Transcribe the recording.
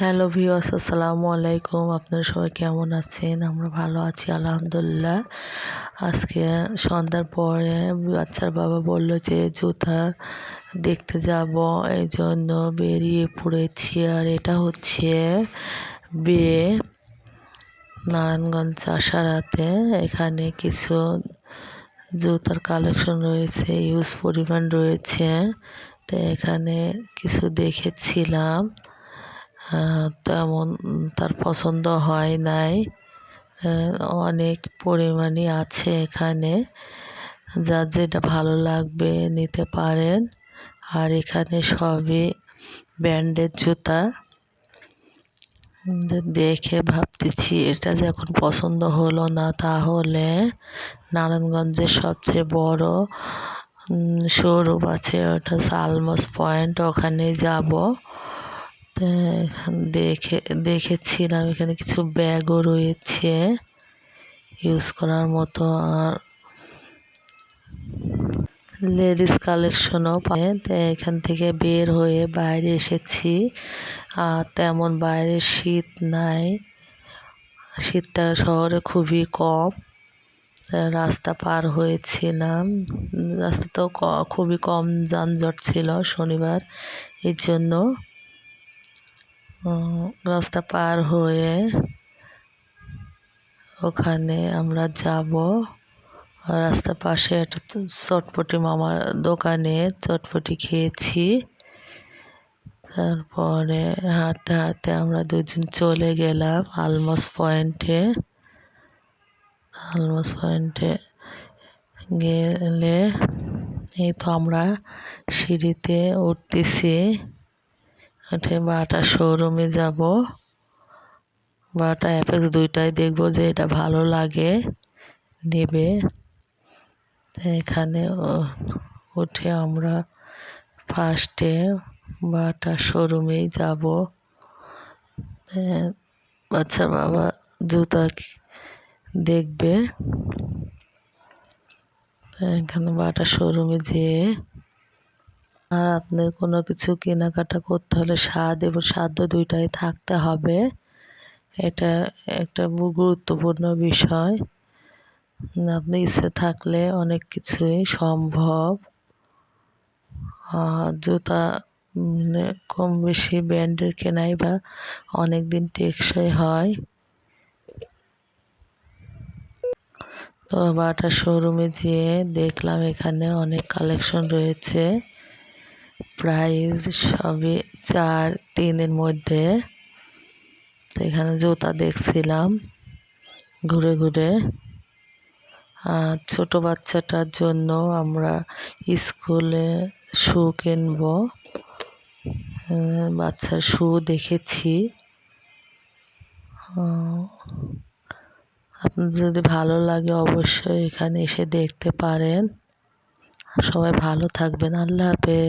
Hello viewers, আসসালামু আলাইকুম। আপনারা সবাই কেমন আছেন? আমরা ভালো আছি আলহামদুলিল্লাহ। আজকে সন্ধ্যার পরে বাচ্চার বাবা বলল যে জুতা দেখতে যাব, এই জন্য বেরিয়ে পড়েছি। আর এটা হচ্ছে বিয়ে নারায়ণগঞ্জ আশারাতে। এখানে কিছু জুতার কালেকশন রয়েছে, ইউজ পরিমাণ রয়েছে। তো এখানে কিছু দেখেছিলাম, তেমন তার পছন্দ হয় নাই। অনেক পরিমাণই আছে এখানে, যার যেটা ভালো লাগবে নিতে পারেন। আর এখানে সবই ব্র্যান্ডের জুতা। দেখে ভাবতেছি এটা যখন পছন্দ হলো না, তাহলে নারায়ণগঞ্জের সবচেয়ে বড় শোরুম আছে, ওটা হচ্ছে আলমস পয়েন্ট, ওখানে যাব। দেখেছিলাম এখানে কিছু ব্যাগও রয়েছে ইউজ করার মতো, আর লেডিস কালেকশনও পায়। তো এখান থেকে বের হয়ে বাইরে এসেছি। আর তেমন বাইরে শীত নাই, শীতটা শহরে খুবই কম। রাস্তা পার হয়েছিলাম, রাস্তাতেও খুবই কম যানজট ছিল শনিবার, এর জন্য রাস্তা পার হয়ে ওখানে আমরা যাব। রাস্তার পাশে একটা চটপটি মামার দোকানে চটপটি খেয়েছি। তারপরে হাঁটতে হাঁটতে আমরা দুজন চলে গেলাম আলমস পয়েন্টে। আলমস পয়েন্টে গেলে এই তো আমরা সিঁড়িতে উঠতেছি, উঠে বাটা শোরুমে যাব। বাটা অ্যাপেক্স দুইটাই দেখবো, যে এটা ভালো লাগে নেবে। এখানে উঠে আমরা ফার্স্টে বাটা শোরুমেই যাব। বাচ্চার বাবা জুতা দেখবে। এখানে বাটা শোরুমে যেয়ে, আর আপনার কোনো কিছু কেনাকাটা করতে হলে স্বাদ এবং সাধ্য দুইটাই থাকতে হবে, এটা একটা গুরুত্বপূর্ণ বিষয়। আপনি ইচ্ছে থাকলে অনেক কিছুই সম্ভব। জুতা কম বেশি ব্র্যান্ডের কেনাই বা অনেক দিন টেকসই হয়। তো বাটা শোরুমে যেয়ে দেখলাম এখানে অনেক কালেকশন রয়েছে, প্রাইস সবই 4-3-এর মধ্যে। তো এখানে জুতা দেখছিলাম ঘুরে ঘুরে। ছোট বাচ্চাটার জন্য আমরা স্কুলে শু কিনবো, বাচ্চার শু দেখেছি। আপনার যদি ভালো লাগে অবশ্যই এখানে এসে দেখতে পারেন। সবাই ভালো থাকবেন, আল্লাহ হাফেজ।